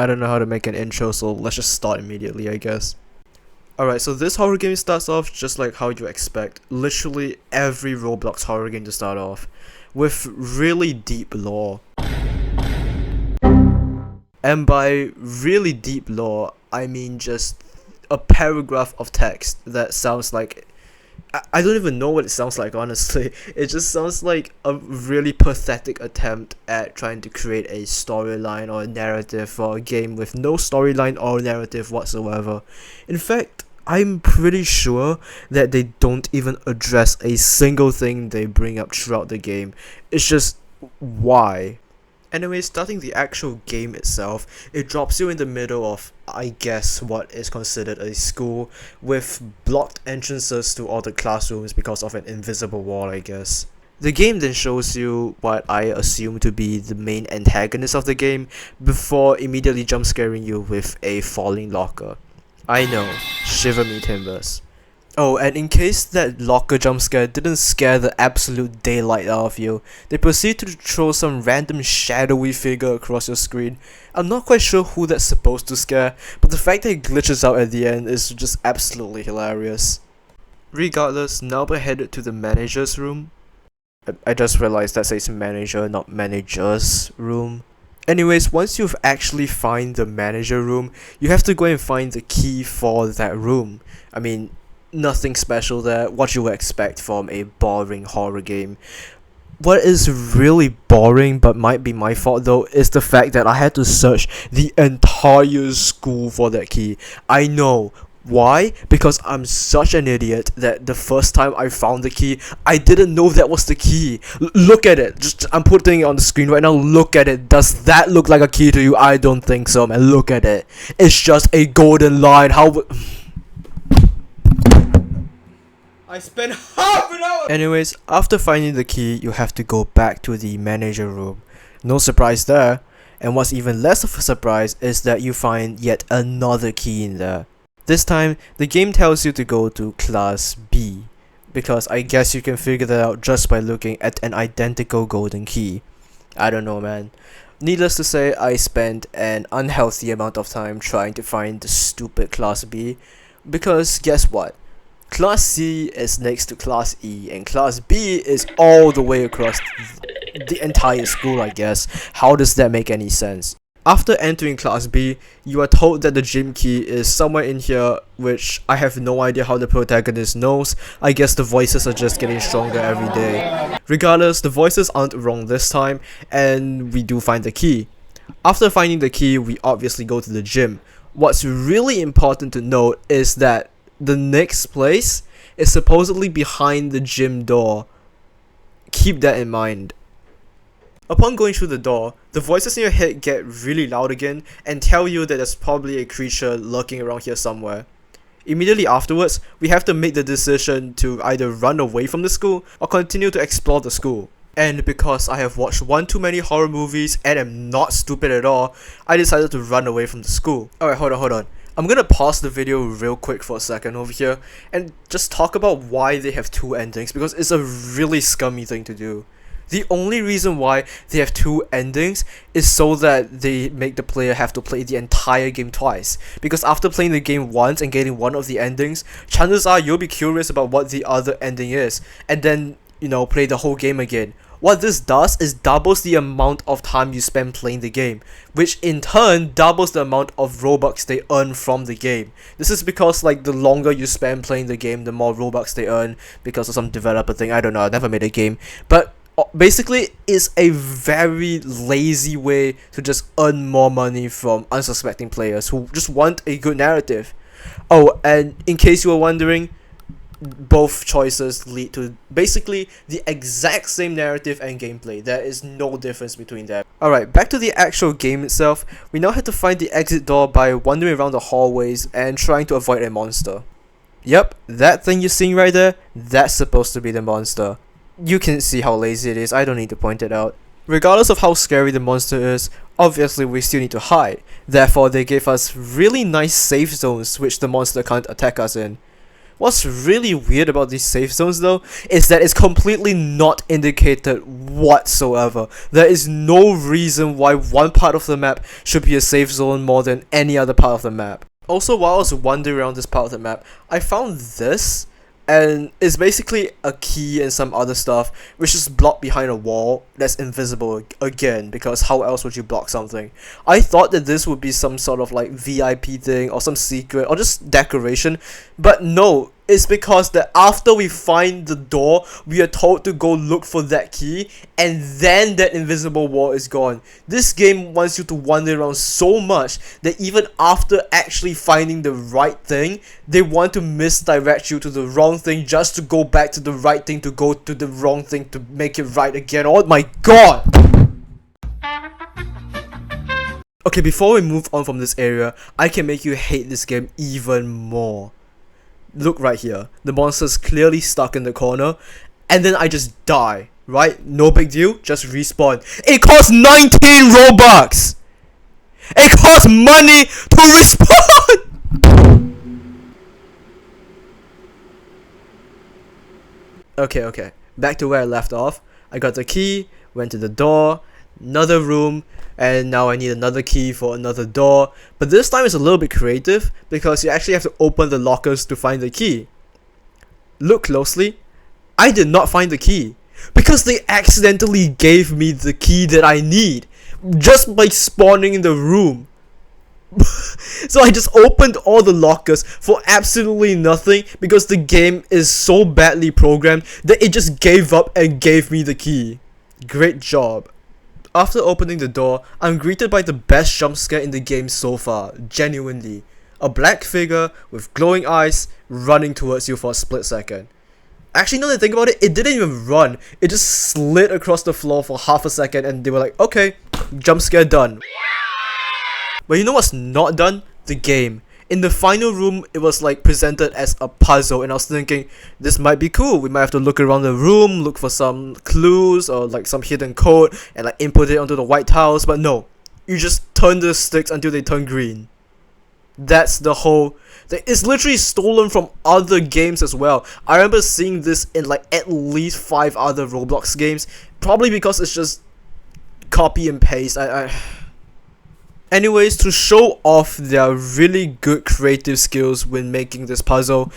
I don't know how to make an intro, so let's just start immediately, I guess. Alright, so this horror game starts off just like how you expect. Literally every Roblox horror game to start off. With really deep lore. And by really deep lore, I mean just a paragraph of text that sounds like... I don't even know what it sounds like, honestly. It just sounds like a really pathetic attempt at trying to create a storyline or a narrative for a game with no storyline or narrative whatsoever. In fact, I'm pretty sure that they don't even address a single thing they bring up throughout the game. It's just, why? Anyway, starting the actual game itself, it drops you in the middle of, I guess, what is considered a school, with blocked entrances to all the classrooms because of an invisible wall, I guess. The game then shows you what I assume to be the main antagonist of the game, before immediately jump scaring you with a falling locker. I know, shiver me timbers. Oh, and in case that locker jump scare didn't scare the absolute daylight out of you, they proceed to throw some random shadowy figure across your screen. I'm not quite sure who that's supposed to scare, but the fact that it glitches out at the end is just absolutely hilarious. Regardless, now we're headed to the manager's room. I just realized that says manager, not manager's room. Anyways, once you've actually find the manager room, you have to go and find the key for that room. I mean, nothing special there, what you would expect from a boring horror game. What is really boring, but might be my fault though, is the fact that I had to search the entire school for that key. I know. Why? Because I'm such an idiot that the first time I found the key, I didn't know that was the key. Look at it. I'm putting it on the screen right now. Look at it. Does that look like a key to you? I don't think so, man. Look at it. It's just a golden line. How I spent half an hour. Anyways, after finding the key, you have to go back to the manager room. No surprise there. And what's even less of a surprise is that you find yet another key in there. This time, the game tells you to go to class B, because I guess you can figure that out just by looking at an identical golden key. I don't know, man. Needless to say, I spent an unhealthy amount of time trying to find the stupid class B, because guess what? Class C is next to Class E, and Class B is all the way across the entire school, I guess. How does that make any sense? After entering Class B, you are told that the gym key is somewhere in here, which I have no idea how the protagonist knows. I guess the voices are just getting stronger every day. Regardless, the voices aren't wrong this time, and we do find the key. After finding the key, we obviously go to the gym. What's really important to note is that the next place is supposedly behind the gym door. Keep that in mind. Upon going through the door, the voices in your head get really loud again and tell you that there's probably a creature lurking around here somewhere. Immediately afterwards, we have to make the decision to either run away from the school or continue to explore the school. And because I have watched one too many horror movies and am not stupid at all, I decided to run away from the school. Alright, hold on. I'm gonna pause the video real quick for a second over here and just talk about why they have two endings, because it's a really scummy thing to do. The only reason why they have two endings is so that they make the player have to play the entire game twice. Because after playing the game once and getting one of the endings, chances are you'll be curious about what the other ending is, and then, play the whole game again. What this does is doubles the amount of time you spend playing the game, which in turn doubles the amount of Robux they earn from the game. This is because the longer you spend playing the game, the more Robux they earn because of some developer thing. I don't know, I never made a game. But basically, it's a very lazy way to just earn more money from unsuspecting players who just want a good narrative. Oh, and in case you were wondering, both choices lead to basically the exact same narrative and gameplay. There is no difference between them. Alright, back to the actual game itself. We now have to find the exit door by wandering around the hallways and trying to avoid a monster. Yep, that thing you're seeing right there, that's supposed to be the monster. You can see how lazy it is, I don't need to point it out. Regardless of how scary the monster is, obviously we still need to hide. Therefore, they gave us really nice safe zones which the monster can't attack us in. What's really weird about these safe zones though is that it's completely not indicated whatsoever. There is no reason why one part of the map should be a safe zone more than any other part of the map. Also, while I was wandering around this part of the map, I found this, and it's basically a key and some other stuff which is blocked behind a wall that's invisible again, because how else would you block something? I thought that this would be some sort of like VIP thing or some secret or just decoration, but no, it's because that after we find the door, we are told to go look for that key, and then that invisible wall is gone. This game wants you to wander around so much that even after actually finding the right thing, they want to misdirect you to the wrong thing just to go back to the right thing to go to the wrong thing to make it right again. Oh my god! Okay, before we move on from this area, I can make you hate this game even more. Look right here, the monster's clearly stuck in the corner, and then I just die, right? No big deal, just respawn. It costs 19 Robux! It costs money to respawn! Okay, back to where I left off. I got the key, went to the door, another room, and now I need another key for another door, but this time it's a little bit creative because you actually have to open the lockers to find the key. Look closely, I did not find the key because they accidentally gave me the key that I need just by spawning in the room. So I just opened all the lockers for absolutely nothing because the game is so badly programmed that it just gave up and gave me the key. Great job. After opening the door, I'm greeted by the best jump scare in the game so far, genuinely. A black figure with glowing eyes running towards you for a split second. Actually, now that I think about it, it didn't even run. It just slid across the floor for half a second and they were like, okay, jump scare done. But you know what's not done? The game. In the final room, it was like presented as a puzzle, and I was thinking, this might be cool. We might have to look around the room, look for some clues or like some hidden code and like input it onto the white tiles, but no. You just turn the sticks until they turn green. That's the whole thing. It's literally stolen from other games as well. I remember seeing this in like at least 5 other Roblox games, probably because it's just copy and paste. Anyways, to show off their really good creative skills when making this puzzle,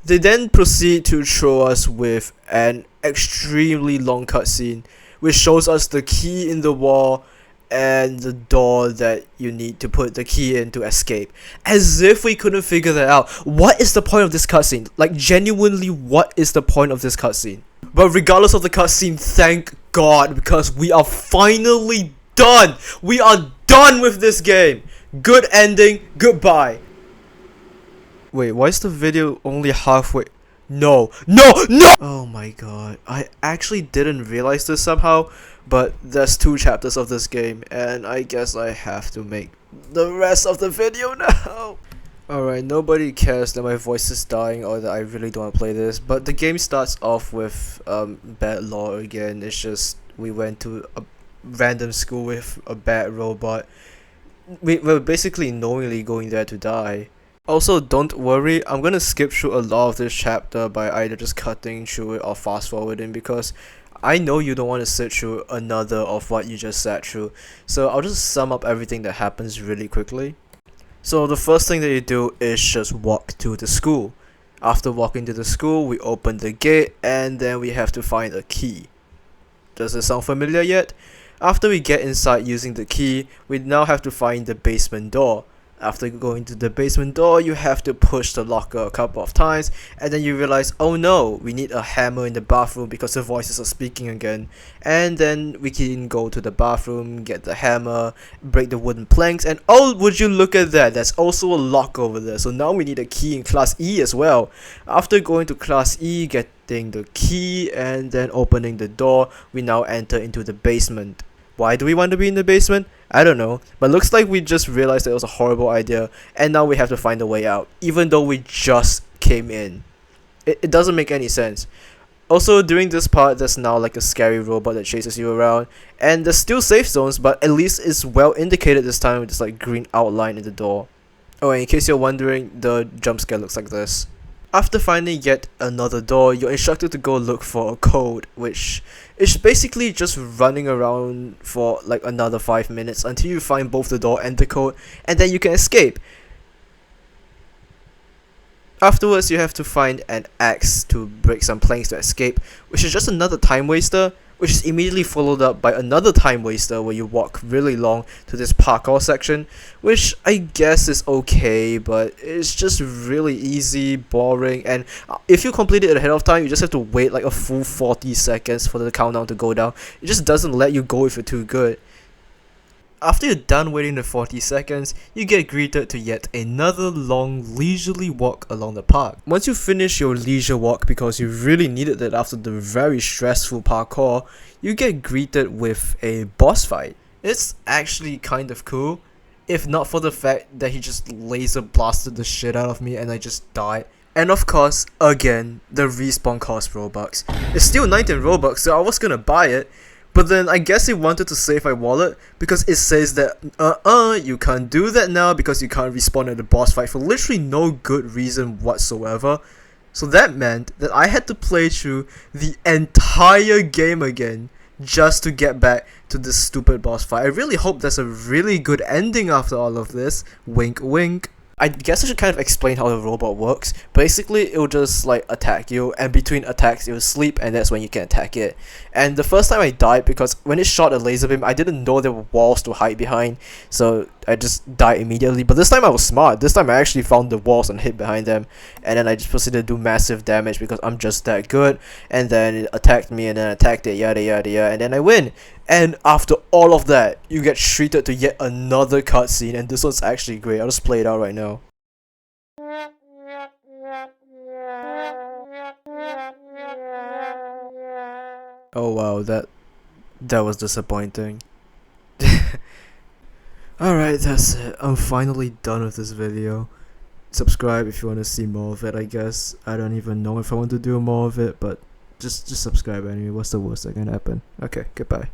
they then proceed to show us with an extremely long cutscene, which shows us the key in the wall and the door that you need to put the key in to escape. As if we couldn't figure that out. What is the point of this cutscene? Like, genuinely, what is the point of this cutscene? But regardless of the cutscene, thank God, because we are finally done! We are done with this game! Good ending, goodbye! Wait, why is the video only halfway? No! Oh my god, I actually didn't realize this somehow, but there's 2 chapters of this game, and I guess I have to make the rest of the video now! Alright, nobody cares that my voice is dying or that I really don't want to play this, but the game starts off with bad lore again. It's just, we went to a random school with a bad robot. We're basically knowingly going there to die. Also, don't worry, I'm gonna skip through a lot of this chapter by either just cutting through it or fast forwarding, because I know you don't want to sit through another of what you just sat through. So I'll just sum up everything that happens really quickly. So the first thing that you do is just walk to the school. After walking to the school, we open the gate and then we have to find a key. Does it sound familiar yet? After we get inside using the key, we now have to find the basement door. After going to the basement door, you have to push the locker a couple of times, and then you realize, oh no, we need a hammer in the bathroom because the voices are speaking again. And then we can go to the bathroom, get the hammer, break the wooden planks, and oh, would you look at that, there's also a lock over there. So now we need a key in class E as well. After going to class E, getting the key, and then opening the door, we now enter into the basement. Why do we want to be in the basement? I don't know, but looks like we just realized that it was a horrible idea, and now we have to find a way out, even though we just came in. It doesn't make any sense. Also, during this part, there's now like a scary robot that chases you around, and there's still safe zones, but at least it's well indicated this time with this like green outline in the door. Oh, and in case you're wondering, the jump scare looks like this. After finding yet another door, you're instructed to go look for a code, which is basically just running around for like another 5 minutes until you find both the door and the code, and then you can escape. Afterwards, you have to find an axe to break some planks to escape, which is just another time waster, which is immediately followed up by another time waster where you walk really long to this parkour section, which I guess is okay, but it's just really easy, boring, and if you complete it ahead of time, you just have to wait like a full 40 seconds for the countdown to go down. It just doesn't let you go if you're too good. After you're done waiting the 40 seconds, you get greeted to yet another long leisurely walk along the park. Once you finish your leisure walk because you really needed it after the very stressful parkour, you get greeted with a boss fight. It's actually kind of cool, if not for the fact that he just laser blasted the shit out of me and I just died. And of course, again, the respawn cost Robux. It's still 19 Robux, so I was gonna buy it, but then I guess it wanted to save my wallet because it says that you can't do that now because you can't respawn at the boss fight for literally no good reason whatsoever. So that meant that I had to play through the entire game again just to get back to this stupid boss fight. I really hope there's a really good ending after all of this. Wink wink. I guess I should kind of explain how the robot works. Basically, it will just like attack you, and between attacks it will sleep, and that's when you can attack it. And the first time I died because when it shot a laser beam, I didn't know there were walls to hide behind, so I just died immediately. But this time I was smart. This time I actually found the walls and hid behind them, and then I just proceeded to do massive damage because I'm just that good. And then it attacked me, and then attacked it, yada yada yada, and then I win. And after all of that, you get treated to yet another cutscene, and this one's actually great. I'll just play it out right now. Oh wow, that was disappointing. Alright, that's it. I'm finally done with this video. Subscribe if you want to see more of it, I guess. I don't even know if I want to do more of it, but just subscribe anyway. What's the worst that can happen? Okay, goodbye.